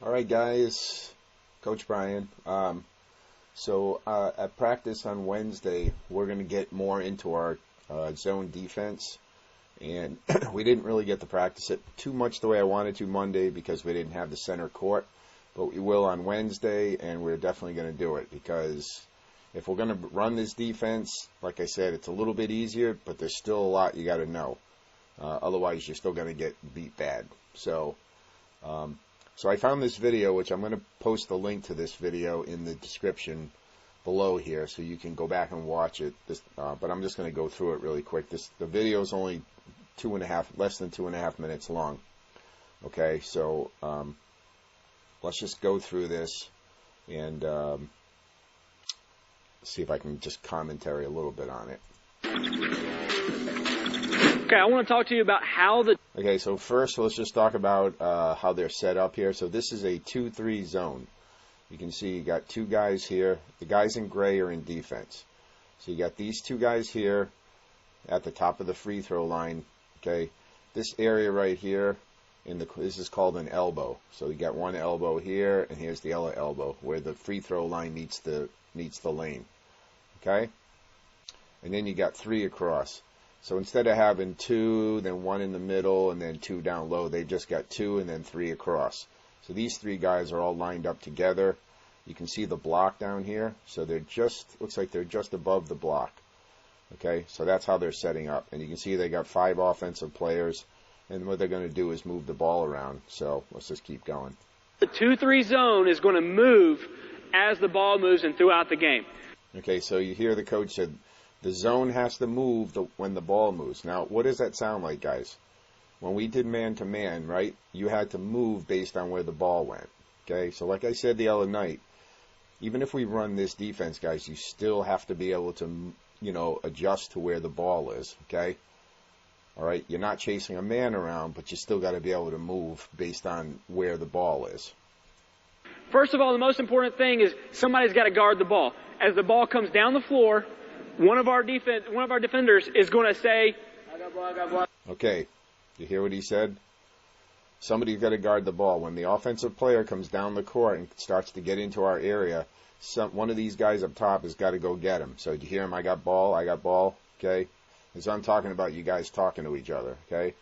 All right, guys. Coach Brian. At practice on Wednesday, we're going to get more into our zone defense. And we didn't really get to practice it too much the way I wanted to Monday because we didn't have the center court. But we will on Wednesday, and we're definitely going to do it because if we're going to run this defense, like I said, it's a little bit easier, but there's still a lot you got to know. Otherwise, you're still going to get beat bad. So I found this video, which I'm going to post the link to this video in the description below here, so you can go back and watch it. But I'm just going to go through it really quick. The video is only less than 2.5 minutes long. Okay, so let's just go through this and see if I can just commentary a little bit on it. Okay, I want to talk to you about how the... Okay, so first let's just talk about how they're set up here. So this is a 2-3 zone. You can see you got two guys here. The guys in gray are in defense. So you got these two guys here at the top of the free throw line. Okay, this area right here, this is called an elbow. So you got one elbow here, and here's the other elbow where the free throw line meets the lane. Okay, and then you got three across. So instead of having two, then one in the middle, and then two down low, they've just got two and then three across. So these three guys are all lined up together. You can see the block down here. So looks like they're just above the block. Okay, so that's how they're setting up. And you can see they got 5 offensive players. And what they're going to do is move the ball around. So let's just keep going. The 2-3 zone is going to move as the ball moves and throughout the game. Okay, so you hear the coach said, the zone has to move when the ball moves. Now, what does that sound like, guys? When we did man-to-man, right, you had to move based on where the ball went. Okay, so like I said the other night, even if we run this defense, guys, you still have to be able to, adjust to where the ball is, okay? All right, you're not chasing a man around, but you still got to be able to move based on where the ball is. First of all, the most important thing is somebody's got to guard the ball. As the ball comes down the floor, one of our defenders is going to say, I got ball. Okay, you hear what he said? Somebody's got to guard the ball. When the offensive player comes down the court and starts to get into our area, one of these guys up top has got to go get him. So do you hear him? I got ball, okay? As I'm talking about you guys talking to each other, okay?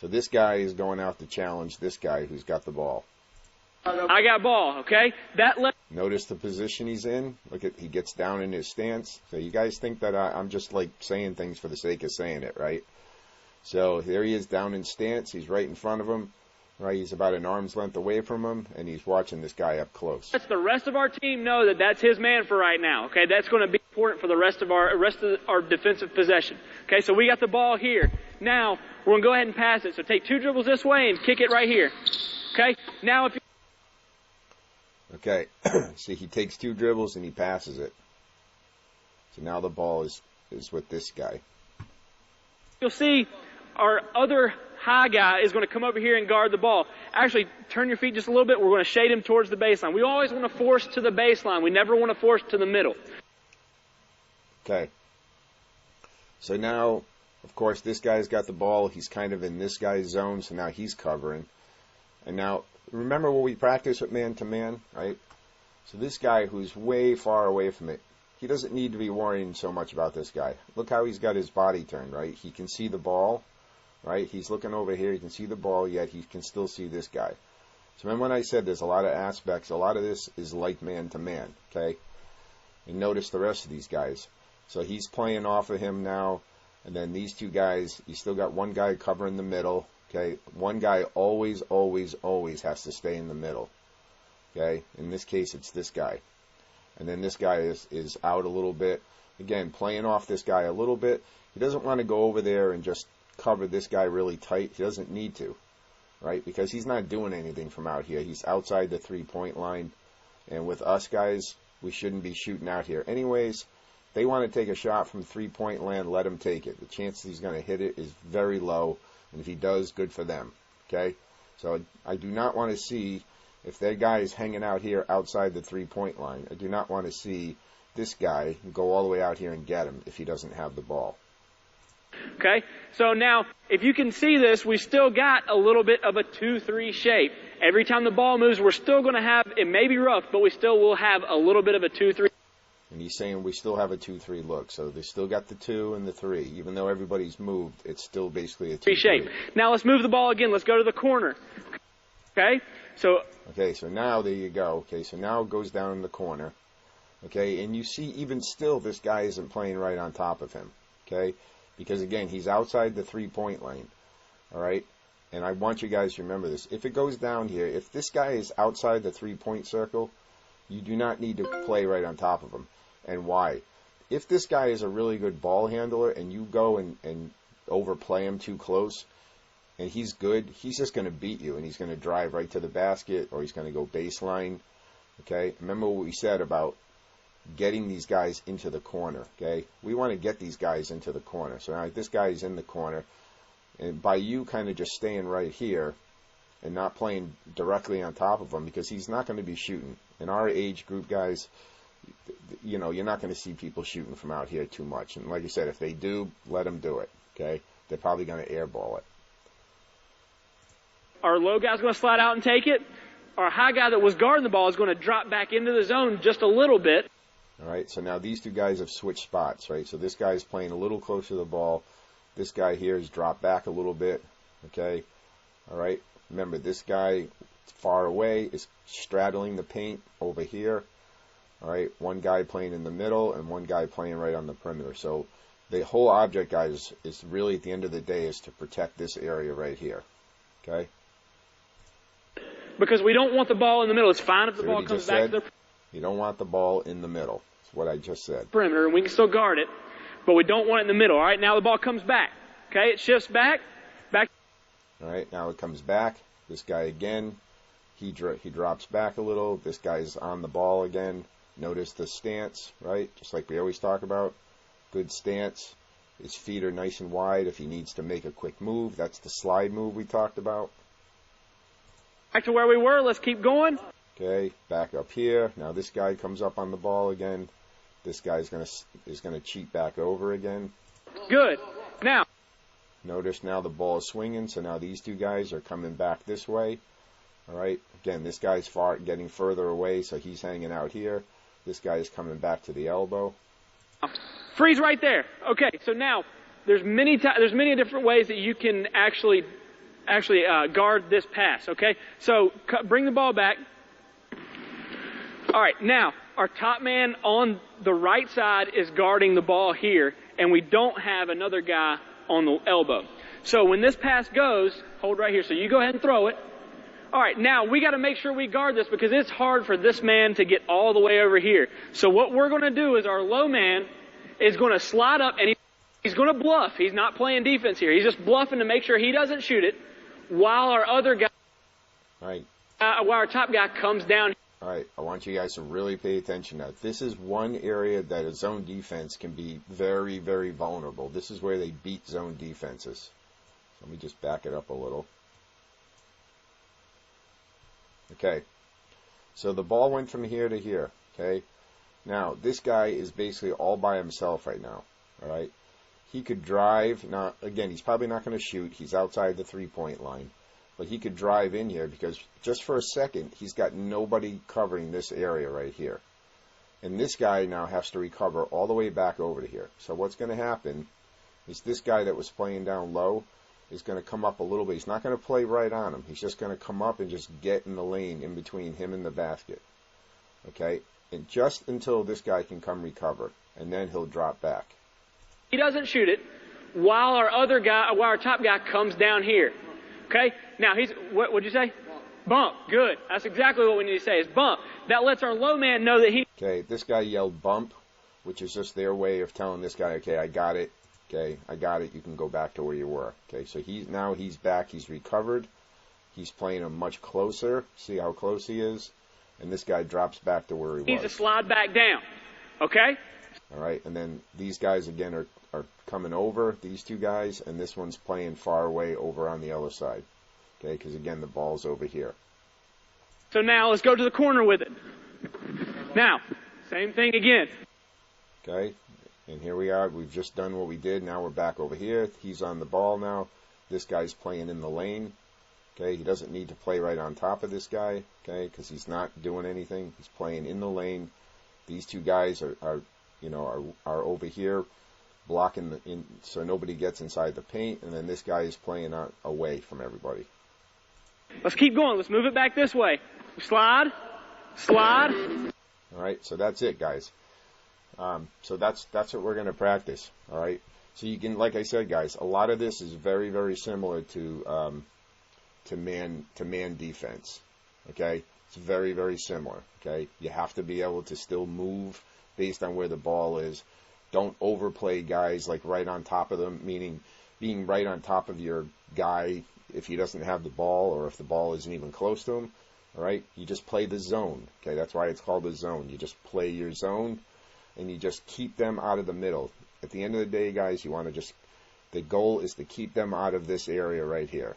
So this guy is going out to challenge this guy who's got the ball. I got ball, okay? Notice the position he's in. He gets down in his stance. So you guys think that I'm just like saying things for the sake of saying it, right? So there he is down in stance. He's right in front of him, right? He's about an arm's length away from him, and he's watching this guy up close. Let's the rest of our team know that that's his man for right now, okay? That's going to be important for the rest of our defensive possession. Okay, so we got the ball here. Now we're going to go ahead and pass it. So take 2 dribbles this way and kick it right here. Okay? Now if you... Okay, see, he takes 2 dribbles and he passes it. So now the ball is with this guy. You'll see our other high guy is going to come over here and guard the ball. Actually, turn your feet just a little bit. We're going to shade him towards the baseline. We always want to force to the baseline. We never want to force to the middle. Okay. So now, of course, this guy's got the ball. He's kind of in this guy's zone, so now he's covering. And now, remember when we practice with man-to-man, right? So this guy who's way far away from it, he doesn't need to be worrying so much about this guy. Look how he's got his body turned, right? He can see the ball, right? He's looking over here. He can see the ball, yet he can still see this guy. So remember when I said there's a lot of aspects, a lot of this is like man-to-man, okay? And notice the rest of these guys. So he's playing off of him now, and then these two guys, you still got one guy covering the middle, okay? One guy always, always, always has to stay in the middle, okay? In this case, it's this guy. And then this guy is out a little bit. Again, playing off this guy a little bit. He doesn't want to go over there and just cover this guy really tight. He doesn't need to, right? Because he's not doing anything from out here. He's outside the 3-point line. And with us guys, we shouldn't be shooting out here. Anyways, if they want to take a shot from 3-point land, let him take it. The chance he's going to hit it is very low. And if he does, good for them, okay? So I do not want to see... If that guy is hanging out here outside the 3-point line, I do not want to see this guy go all the way out here and get him if he doesn't have the ball. Okay? So now, if you can see this, we still got a little bit of a 2-3 shape. Every time the ball moves, we're still going to have, it may be rough, but we still will have a little bit of a 2-3. And he's saying we still have a 2-3 look. So they still got the 2 and the 3. Even though everybody's moved, it's still basically a 2-3 shape. Now let's move the ball again. Let's go to the corner. Okay? So now there you go. Okay, so now it goes down in the corner. Okay, and you see even still this guy isn't playing right on top of him. Okay? Because again, he's outside the 3-point lane. All right? And I want you guys to remember this. If it goes down here, if this guy is outside the 3-point circle, you do not need to play right on top of him. And why? If this guy is a really good ball handler and you go and overplay him too close and he's good, he's just going to beat you and he's going to drive right to the basket or he's going to go baseline. Okay? Remember what we said about getting these guys into the corner. Okay? We want to get these guys into the corner. So now this guy is in the corner. And by you kind of just staying right here and not playing directly on top of him because he's not going to be shooting. In our age group, guys, you know, you're not going to see people shooting from out here too much. And like I said, if they do, let them do it, okay? They're probably going to airball it. Our low guy's going to slide out and take it. Our high guy that was guarding the ball is going to drop back into the zone just a little bit. All right, so now these two guys have switched spots, right? So this guy's playing a little closer to the ball. This guy here has dropped back a little bit, okay? All right, remember this guy far away is straddling the paint over here. All right, one guy playing in the middle and one guy playing right on the perimeter. So the whole object, guys, is really at the end of the day is to protect this area right here. Okay? Because we don't want the ball in the middle. It's fine if the ball comes back to the you don't want the ball in the middle. That's what I just said. Perimeter, and we can still guard it, but we don't want it in the middle. All right, now the ball comes back. Okay, it shifts back. All right, now it comes back. This guy again, he drops back a little. This guy's on the ball again. Notice the stance, right? Just like we always talk about. Good stance. His feet are nice and wide if he needs to make a quick move. That's the slide move we talked about. Back to where we were. Let's keep going. Okay, back up here. Now this guy comes up on the ball again. This guy is gonna cheat back over again. Good. Now. Notice now the ball is swinging, so now these two guys are coming back this way. All right. Again, this guy's getting further away, so he's hanging out here. This guy is coming back to the elbow. Freeze right there. Okay, so now there's many different ways that you can actually guard this pass. Okay, so bring the ball back. All right, now our top man on the right side is guarding the ball here, and we don't have another guy on the elbow. So when this pass goes, hold right here. So you go ahead and throw it. All right, now we got to make sure we guard this because it's hard for this man to get all the way over here. So what we're going to do is our low man is going to slide up and he's going to bluff. He's not playing defense here. He's just bluffing to make sure he doesn't shoot it while our other guy, right. While our top guy comes down. All right, I want you guys to really pay attention now. This is one area that a zone defense can be very, very vulnerable. This is where they beat zone defenses. Let me just back it up a little. Okay, so the ball went from here to here, okay? Now, this guy is basically all by himself right now, all right? He could drive. Now, again, he's probably not going to shoot. He's outside the three-point line. But he could drive in here because just for a second, he's got nobody covering this area right here. And this guy now has to recover all the way back over to here. So what's going to happen is this guy that was playing down low is going to come up a little bit. He's not going to play right on him. He's just going to come up and just get in the lane in between him and the basket. Okay? And just until this guy can come recover. And then he'll drop back. He doesn't shoot it while our top guy comes down here. Okay? Now, what'd you say? Bump. Good. That's exactly what we need to say is bump. That lets our low man know that he... Okay, this guy yelled bump, which is just their way of telling this guy, okay, I got it. Okay, I got it. You can go back to where you were. Okay, so he's back. He's recovered. He's playing him much closer. See how close he is? And this guy drops back to where he was. He needs to slide back down. Okay? All right, and then these guys, again, are coming over, these two guys, and this one's playing far away over on the other side. Okay, because, again, the ball's over here. So now let's go to the corner with it. Now, same thing again. Okay, And here we are. We've just done what we did. Now we're back over here. He's on the ball now. This guy's playing in the lane. Okay, he doesn't need to play right on top of this guy, okay, because he's not doing anything. He's playing in the lane. These two guys are over here blocking so nobody gets inside the paint, and then this guy is playing away from everybody. Let's keep going. Let's move it back this way. Slide. Slide. All right, so that's it, guys. So that's what we're going to practice, all right? So you can, like I said, guys, a lot of this is very, very similar to man defense, okay? It's very, very similar, okay? You have to be able to still move based on where the ball is. Don't overplay guys like right on top of them, meaning being right on top of your guy if he doesn't have the ball or if the ball isn't even close to him, all right? You just play the zone, okay? That's why it's called a zone. You just play your zone, and you just keep them out of the middle. At the end of the day, guys, you want to just, the goal is to keep them out of this area right here,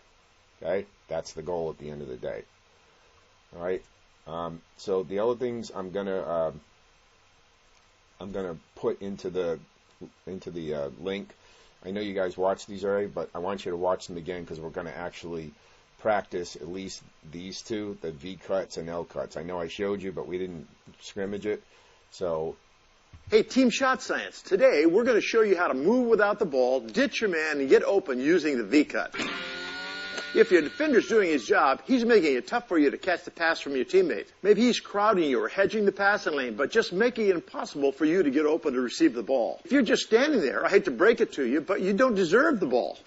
okay? That's the goal at the end of the day, all right? So the other things I'm gonna put into the link. I know you guys watched these already, but I want you to watch them again because we're going to actually practice at least these two, the V cuts and L cuts. I know I showed you, but we didn't scrimmage it. So, hey, Team Shot Science, today we're going to show you how to move without the ball, ditch your man, and get open using the V cut. If your defender's doing his job, he's making it tough for you to catch the pass from your teammate. Maybe he's crowding you or hedging the passing lane, but just making it impossible for you to get open to receive the ball. If you're just standing there, I hate to break it to you, but you don't deserve the ball.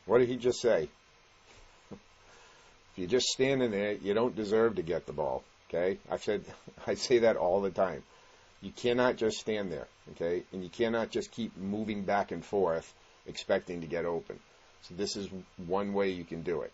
What did he just say? If you're just standing there, you don't deserve to get the ball, okay? I say that all the time. You cannot just stand there, okay? And you cannot just keep moving back and forth expecting to get open. So this is one way you can do it.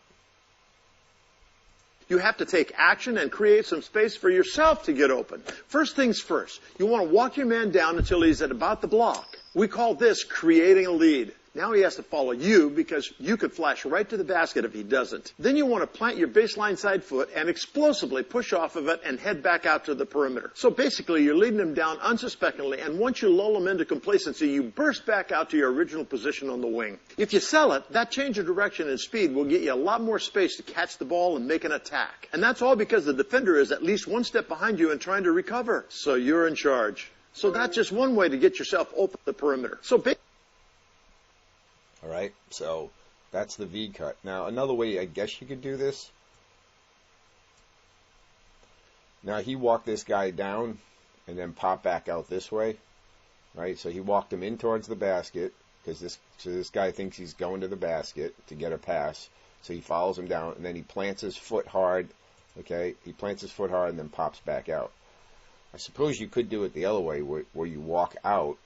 You have to take action and create some space for yourself to get open. First things first, you want to walk your man down until he's at about the block. We call this creating a lead. Now he has to follow you because you could flash right to the basket if he doesn't. Then you want to plant your baseline side foot and explosively push off of it and head back out to the perimeter. So basically you're leading him down unsuspectingly, and once you lull him into complacency, you burst back out to your original position on the wing. If you sell it, that change of direction and speed will get you a lot more space to catch the ball and make an attack. And that's all because the defender is at least one step behind you and trying to recover. So you're in charge. So that's just one way to get yourself open the perimeter. All right, so that's the V cut. Now, another way I guess you could do this. Now, he walked this guy down and then popped back out this way, right? So he walked him in towards the basket because this guy thinks he's going to the basket to get a pass. So he follows him down, and then he plants his foot hard, okay? He plants his foot hard and then pops back out. I suppose you could do it the other way where you walk out,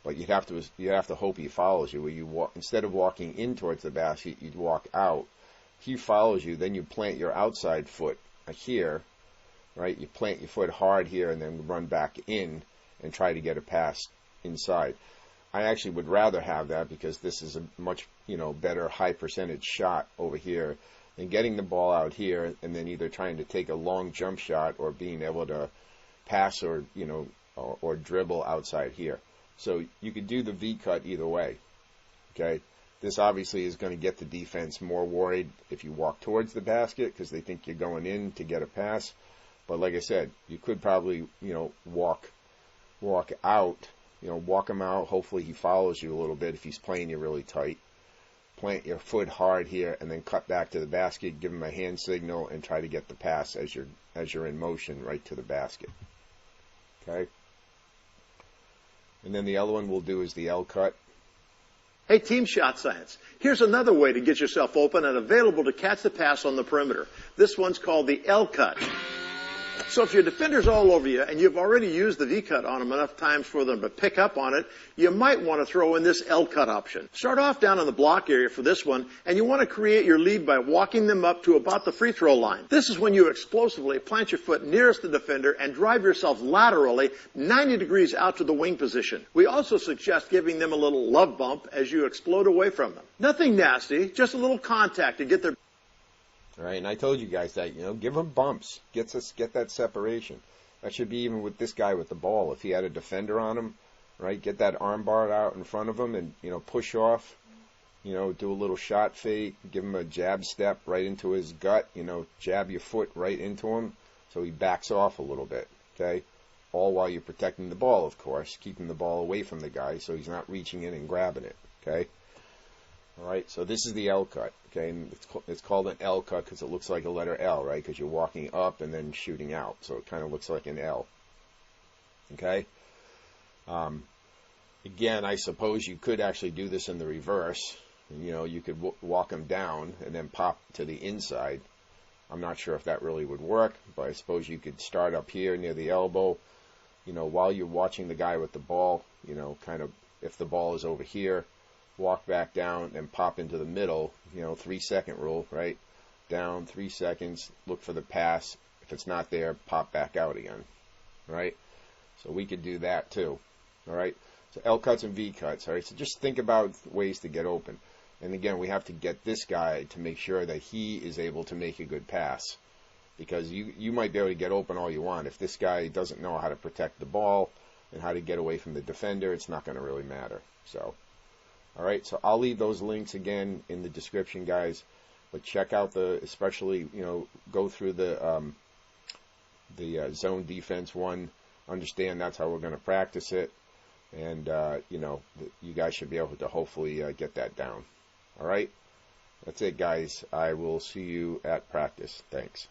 but you'd have to hope he follows you. Where you walk, instead of walking in towards the basket, you'd walk out. He follows you, then you plant your outside foot here, right? You plant your foot hard here and then run back in and try to get a pass inside. I actually would rather have that because this is a much better high percentage shot over here than getting the ball out here and then either trying to take a long jump shot or being able to pass or dribble outside here. So you could do the V cut either way, okay? This obviously is going to get the defense more worried if you walk towards the basket because they think you're going in to get a pass. But like I said, you could probably, walk out, walk him out. Hopefully he follows you a little bit if he's playing you really tight. Plant your foot hard here and then cut back to the basket, give him a hand signal, and try to get the pass as you're in motion right to the basket, okay? And then the other one we'll do is the L cut. Hey, Team Shot Science, here's another way to get yourself open and available to catch the pass on the perimeter. This one's called the L cut. So if your defender's all over you and you've already used the V cut on them enough times for them to pick up on it, you might want to throw in this L cut option. Start off down in the block area for this one, and you want to create your lead by walking them up to about the free throw line. This is when you explosively plant your foot nearest the defender and drive yourself laterally 90 degrees out to the wing position. We also suggest giving them a little love bump as you explode away from them. Nothing nasty, just a little contact to get their... All right, and I told you guys that, give them bumps, get that separation. That should be even with this guy with the ball. If he had a defender on him, right? Get that arm bar out in front of him and, push off, do a little shot fake, give him a jab step right into his gut, jab your foot right into him so he backs off a little bit, okay? All while you're protecting the ball, of course, keeping the ball away from the guy so he's not reaching in and grabbing it, okay? All right, so this is the L cut, okay? And it's called an L cut because it looks like a letter L, right? Because you're walking up and then shooting out, so it kind of looks like an L, okay? Again, I suppose you could actually do this in the reverse. You could walk him down and then pop to the inside. I'm not sure if that really would work, but I suppose you could start up here near the elbow, while you're watching the guy with the ball, kind of if the ball is over here, walk back down and pop into the middle, 3-second rule, right? Down 3 seconds, look for the pass. If it's not there, pop back out again, right? So we could do that too, all right? So L cuts and V cuts, all right? So just think about ways to get open. And again, we have to get this guy to make sure that he is able to make a good pass. Because you might be able to get open all you want. If this guy doesn't know how to protect the ball and how to get away from the defender, it's not going to really matter. So, all right, so I'll leave those links again in the description, guys. But check out especially, go through the zone defense one. Understand that's how we're going to practice it. And, you guys should be able to hopefully get that down. All right? That's it, guys. I will see you at practice. Thanks.